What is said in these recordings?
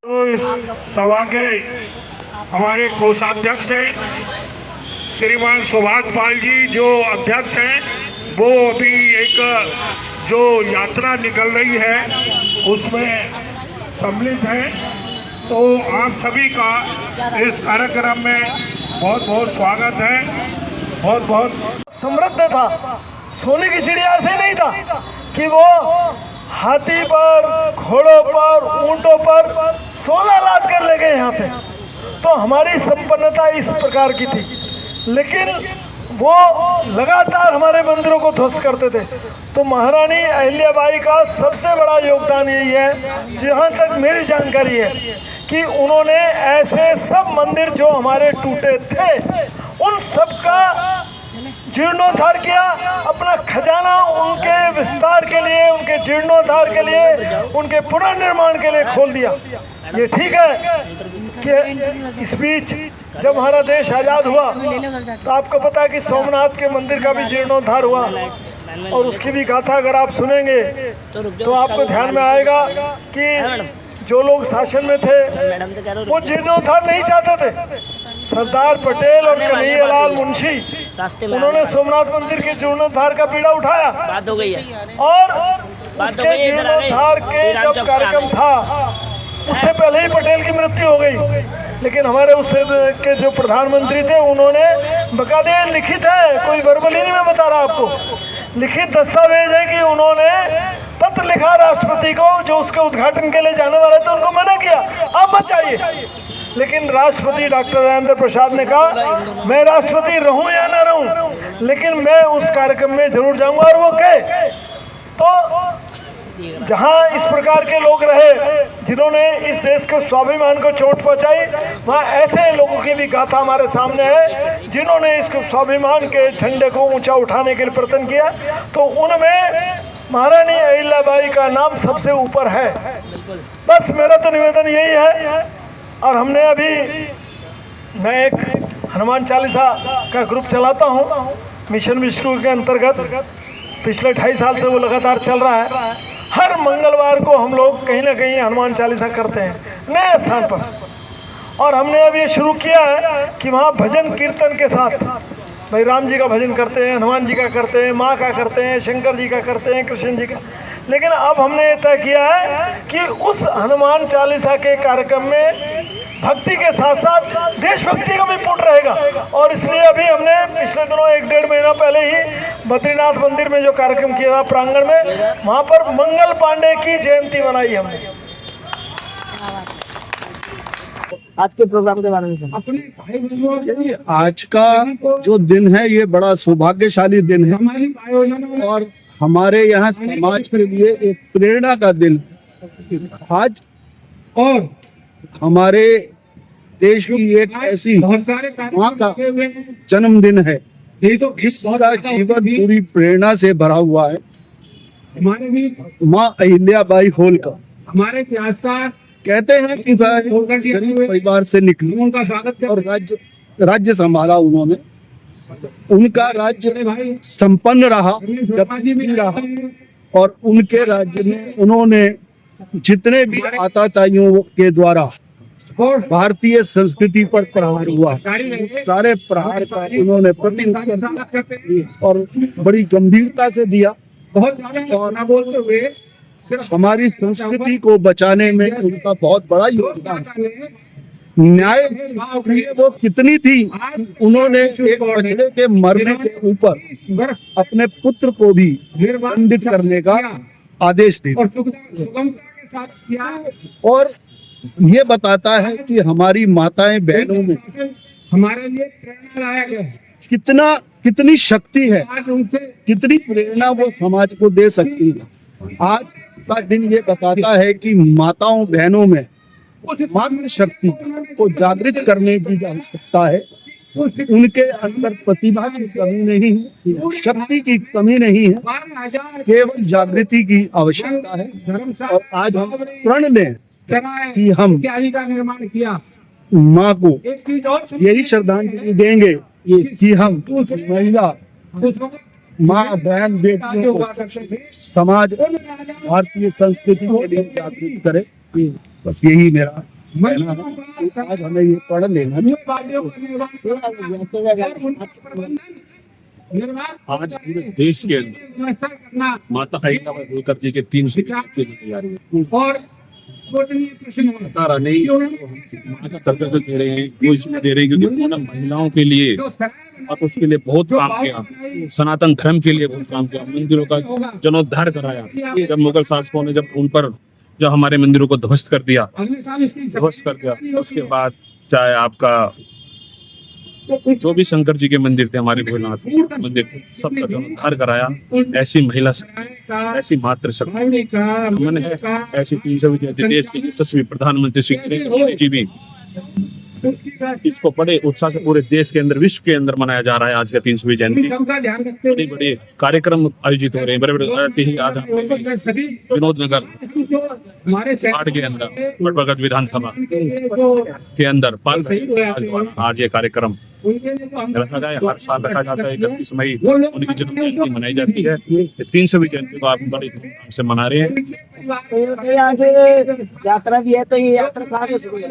तो इस सभा के हमारे कोषाध्यक्ष हैं श्रीमान सुभाष पाल जी, जो अध्यक्ष हैं, वो अभी एक जो यात्रा निकल रही है उसमें सम्मिलित हैं। तो आप सभी का इस कार्यक्रम में बहुत बहुत स्वागत है। बहुत बहुत समृद्ध था। सोने की चिड़िया ऐसे नहीं था कि वो हाथी पर, घोड़ों पर, ऊंटों पर सोना लाद कर ले गए यहाँ से। तो हमारी संपन्नता इस प्रकार की थी, लेकिन वो लगातार हमारे मंदिरों को ध्वस्त करते थे। तो महारानी अहिल्याबाई का सबसे बड़ा योगदान यही है, जहाँ तक मेरी जानकारी है, कि उन्होंने ऐसे सब मंदिर जो हमारे टूटे थे उन सब का जीर्णोद्धार किया। अपना खजाना उनके विस्तार के लिए, उनके जीर्णोद्धार के लिए, उनके पुनर्निर्माण के लिए खोल दिया। ये ठीक है कि इस बीच जब हमारा देश आज़ाद हुआ तो आपको पता है कि सोमनाथ के मंदिर का भी जीर्णोद्धार हुआ, और उसकी भी गाथा अगर आप सुनेंगे तो आपको ध्यान में आएगा कि जो लोग शासन में थे वो जीर्णोद्धार नहीं चाहते थे। सरदार पटेल और कन्हैयालाल मुंशी, उन्होंने सोमनाथ मंदिर के जीर्णोद्धार का बीड़ा उठाया। बात हो गई है और उसके जीर्णोद्धार के जब कार्यक्रम था उससे पहले ही पटेल की मृत्यु हो गई। लेकिन हमारे उस के जो प्रधानमंत्री थे उन्होंने बकायदे लिखित है, कोई वर्बली नहीं मैं बता रहा आपको, लिखित दस्तावेज है कि उन्होंने पत्र लिखा राष्ट्रपति को, जो उसके उद्घाटन के लिए जाने वाले थे उनको मना किया, आप मत जाइए। लेकिन राष्ट्रपति डॉक्टर राजेंद्र प्रसाद ने कहा मैं राष्ट्रपति रहूं या ना रहूं, लेकिन मैं उस कार्यक्रम में जरूर जाऊंगा। और वो गए। तो जहां इस प्रकार के लोग रहे जिन्होंने इस देश के स्वाभिमान को चोट पहुंचाई, वहां ऐसे लोगों की भी गाथा हमारे सामने है जिन्होंने इस स्वाभिमान के झंडे को ऊंचा उठाने के लिए प्रयत्न किया। तो उनमें महारानी अहिल्याबाई का नाम सबसे ऊपर है। बस मेरा तो निवेदन यही है। और हमने अभी, मैं एक हनुमान चालीसा का ग्रुप चलाता हूँ मिशन विष्णु के अंतर्गत, पिछले 2.5 साल से वो लगातार चल रहा है। हर मंगलवार को हम लोग कहीं ना कहीं हनुमान चालीसा करते हैं नए स्थान पर। और हमने अब ये शुरू किया है कि वहाँ भजन कीर्तन के साथ, भाई राम जी का भजन करते हैं, हनुमान जी का करते हैं, माँ का करते हैं, शंकर जी का करते हैं, कृष्ण जी का। लेकिन अब हमने ये तय किया है कि उस हनुमान चालीसा के कार्यक्रम में भक्ति के साथ साथ देशभक्ति का भी पुट रहेगा। और इसलिए अभी हमने पिछले दिनों 1-1.5 महीना पहले ही बद्रीनाथ मंदिर में जो कार्यक्रम किया था प्रांगण में, वहाँ पर मंगल पांडे की जयंती मनाई हमने। आज के प्रोग्राम के बारे में सर। आज का जो दिन है ये बड़ा सौभाग्यशाली दिन है और हमारे यहाँ समाज के लिए एक प्रेरणा का दिन। आज और हमारे देश की एक ऐसी माँ का जन्मदिन है जिसका जीवन पूरी प्रेरणा से भरा हुआ है। माँ अहिल्याबाई होलकर हमारे इतिहास का कहते हैं कि गरीब परिवार से निकली, उनका स्वागत और राज्य संभाला उन्होंने। उनका राज्य संपन्न रहा जब भी रहा, और उनके राज्य में उन्होंने जितने भी आताताइयों के द्वारा भारतीय संस्कृति पर प्रहार हुआ, सारे प्रहार का उन्होंने प्रतिनिधित्व और बड़ी गंभीरता से दिया। और बोलते हुए हमारी संस्कृति को बचाने में उनका बहुत बड़ा योगदान। न्याय प्रिय वो कितनी थी, उन्होंने एक बछड़े के मरने के ऊपर अपने पुत्र को भी दंडित करने का आदेश दिया। और ये बताता है कि हमारी माताएं बहनों में हमारे लिए प्रेरणा कितनी शक्ति है, कितनी प्रेरणा वो समाज को दे सकती है। आज का दिन ये बताता है कि माताओं बहनों में मातृ शक्ति को जागृत करने की आवश्यकता है। उनके अंदर प्रतिभा की कमी नहीं है, शक्ति की कमी नहीं है, केवल जागृति की आवश्यकता है। और आज हम प्रण लें कि हम निर्माण किया माँ को यही श्रद्धांजलि देंगे कि हम महिला, माँ, बहन, बेटियों को समाज भारतीय संस्कृति के लिए जागृत करे। बस यही मेरा आज हमें ये पढ़ लेना। आज पूरे देश के अंदर माता अहिल्याबाई होलकर जी के 300 और सोचनीय प्रश्न बता रहा नहीं माता दर्जा तो दे रहे हैं, वो इसलिए दे रहे हैं क्योंकि उन्होंने महिलाओं के लिए और उसके लिए बहुत काम किया, सनातन धर्म के लिए बहुत काम किया, मंदिरों का जीर्णोद्धार कराया। जब मुगल शासकों ने जब हमारे मंदिरों को ध्वस्त कर दिया, उसके बाद चाहे आपका जो भी शंकर जी के मंदिर थे, हमारे भोलेनाथ मंदिर, सबका जीर्णोद्धार कराया। ऐसी महिला ऐसी मातृ शक्ति मन है, ऐसी 300 जैसे देश के यशस्वी प्रधानमंत्री श्री नरेंद्र मोदी जी भी इसको बड़े उत्साह से पूरे देश के अंदर, विश्व के अंदर मनाया जा रहा है। आज का 300वीं जयंती बड़े बड़े कार्यक्रम आयोजित हो रहे हैं, बड़े बड़े ऐसे ही आज विनोद नगर वार्ड के अंदर बड़बगत विधानसभा के अंदर आज ये कार्यक्रम रखा जाए। हर साल रखा जाता है 31 मई उनकी जन्म जयंती मनाई जाती है। 300वीं जयंती को आप बड़े धूमधाम से मना रहे हैं। आगे यात्रा भी है, तो ये यात्रा कहाँ से शुरू है?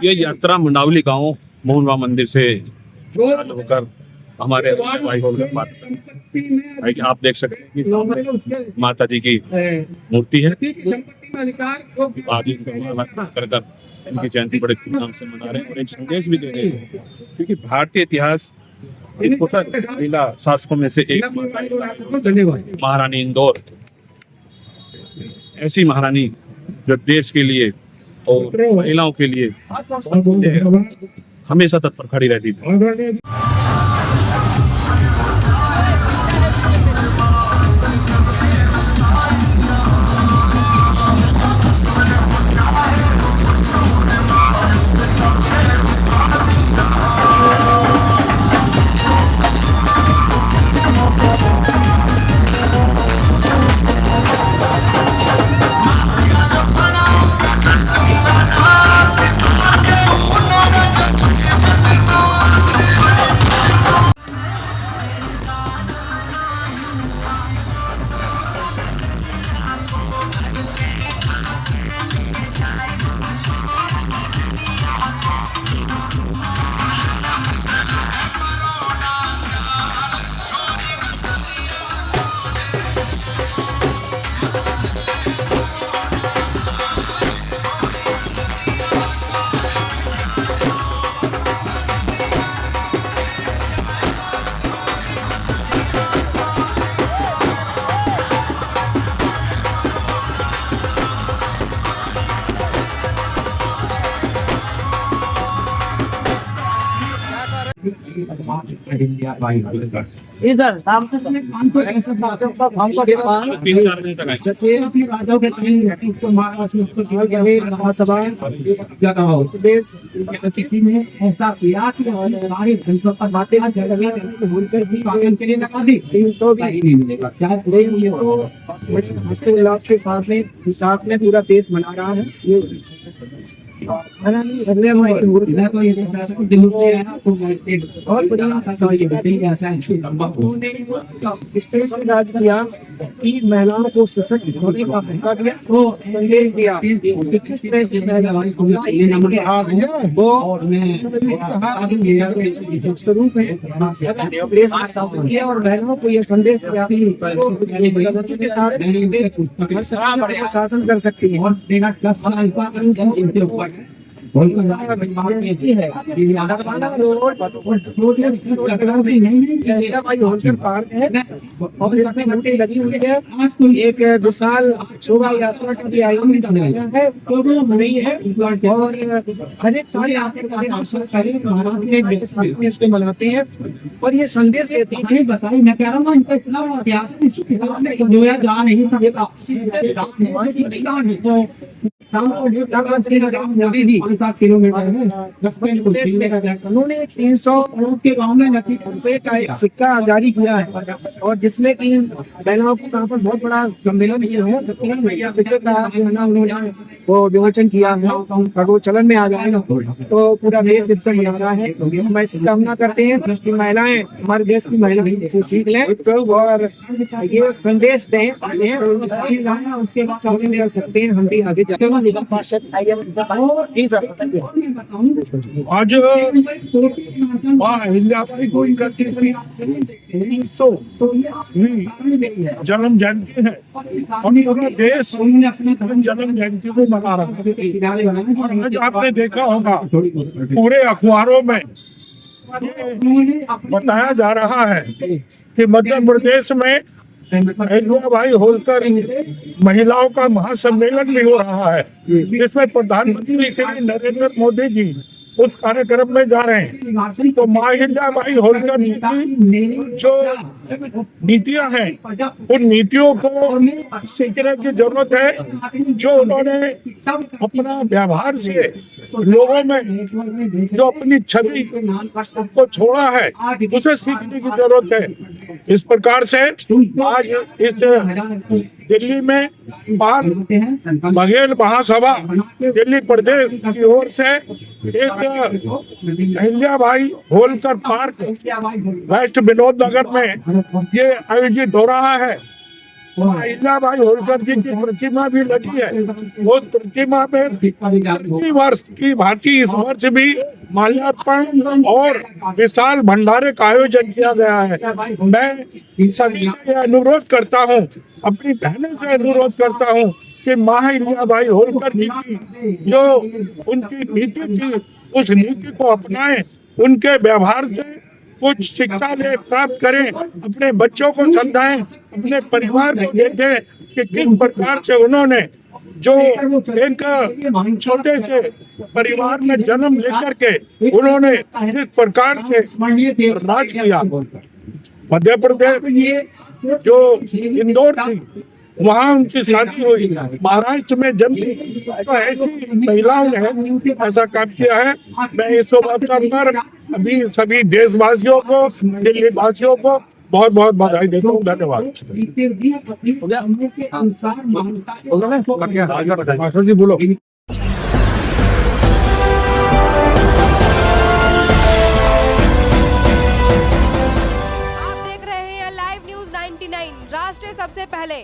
ये यात्रा मंडावली गांव मोहनवा मंदिर से चालू होकर हमारे भाई होलकर भाई आप देख सकते हैं कि माता जी की मूर्ति है। आज कर इनकी जयंती बड़े धूमधाम से मना रहे हैं और एक संदेश भी दे रहे हैं, क्योंकि भारतीय इतिहास महिला शासकों में से एक महारानी इंदौर, ऐसी महारानी जो देश के लिए और महिलाओं के लिए हमेशा तत्पर खड़ी रहती थी। जी सर, शाम को 500 बातों का काम को सचिव राजाओं के महासभा देश सचिव ने ऐसा किया कि हमारे धनसभा पर बातें बोलकर भी पालन के लिए लगा दी। 300 भी नहीं मिलेगा, क्या बड़े हर्षोल्लास के साथ में पूरा देश मना रहा है। राज किया कि महिलाओं को सशक्त होने का मौका दिया, वो संदेश दिया कि किस तरह से वो स्वरूप है, देश का शासन किया और महिलाओं को यह संदेश दिया कि वो प्रगति के साथ हर समय को शासन कर सकती है। और इसमें घंटे लगी हुई है। एक विशाल शोभा यात्रा का भी आयोजन है और हर एक साल इसको मनाते हैं और ये संदेश देते हैं। बताइए, मैं कह रहा हूँ इनका इतना बड़ा इतिहास जा नहीं मोदी जी उन्होंने 300 के गाँव में रुपए का एक सिक्का जारी किया है और जिसमें कि महिलाओं के यहाँ पर बहुत बड़ा सम्मेलन किया है। सिक्के का जो है ना उन्होंने वो विमोचन किया है और वो चलन में आ जाएगा तो पूरा देश इसको मना रहा है। मैं इसकी कामना करते हैं कि महिलाएं, हमारे देश की महिलाएं इसे सीख लें और ये संदेश दें, उसके बाद कर सकते हैं हम भी आगे जाते हैं। निगम पार्षद जी सर बताइए। आज माँ अहिल्याबाई होलकर की 1900वीं जन्म जयंती है और पूरा देश जन्म जयंती को मना रहा है। और आज आपने देखा होगा पूरे अखबारों में बताया जा रहा है कि मध्य प्रदेश में अहिल्याबाई होलकर महिलाओं का महासम्मेलन भी हो रहा है, जिसमें प्रधानमंत्री श्री नरेंद्र मोदी जी उस कार्यक्रम में जा रहे हैं। तो माँ अहिल्याबाई होलकर जो नीतियां हैं, उन नीतियों को सीखने की जरूरत है। जो उन्होंने अपना व्यवहार से लोगों में जो अपनी छवि को छोड़ा है, उसे सीखने की जरूरत है। इस प्रकार से आज इस दिल्ली में बघेल महासभा दिल्ली प्रदेश की ओर से एक अहिल्याबाई होलकर पार्क वेस्ट विनोद नगर में ये आयोजित हो रहा है। अहिल्याबाई होलकर जी की प्रतिमा भी लगी है। वो प्रतिमा में प्रति वर्ष की भांति इस वर्ष भी माल्यार्पण और विशाल भंडारे का आयोजन किया गया है। मैं सभी से यह अनुरोध करता हूँ, अपनी बहनों से अनुरोध करता हूँ कि माँ अहिल्याबाई होलकर जी की जो उनकी नीति थी, उस नीति को अपनाएं, उनके व्यवहार से कुछ शिक्षा ले प्राप्त करें, अपने बच्चों को समझाएं, अपने परिवार को देखें कि किस प्रकार से उन्होंने जो एक छोटे से परिवार में जन्म लेकर के उन्होंने जिस प्रकार से राज किया। मध्य प्रदेश जो इंदौर थी, वहाँ उनकी शादी हुई। महाराष्ट्र में जन्म तो ऐसी महिलाओं ने ऐसा काम किया है। मैं इस अवसर पर अभी सभी देशवासियों को, दिल्ली वासियों को बहुत बहुत बधाई देता हूँ। धन्यवाद। मास्टर जी बोलो। आप देख रहे हैं लाइव न्यूज 99 राष्ट्र सबसे पहले।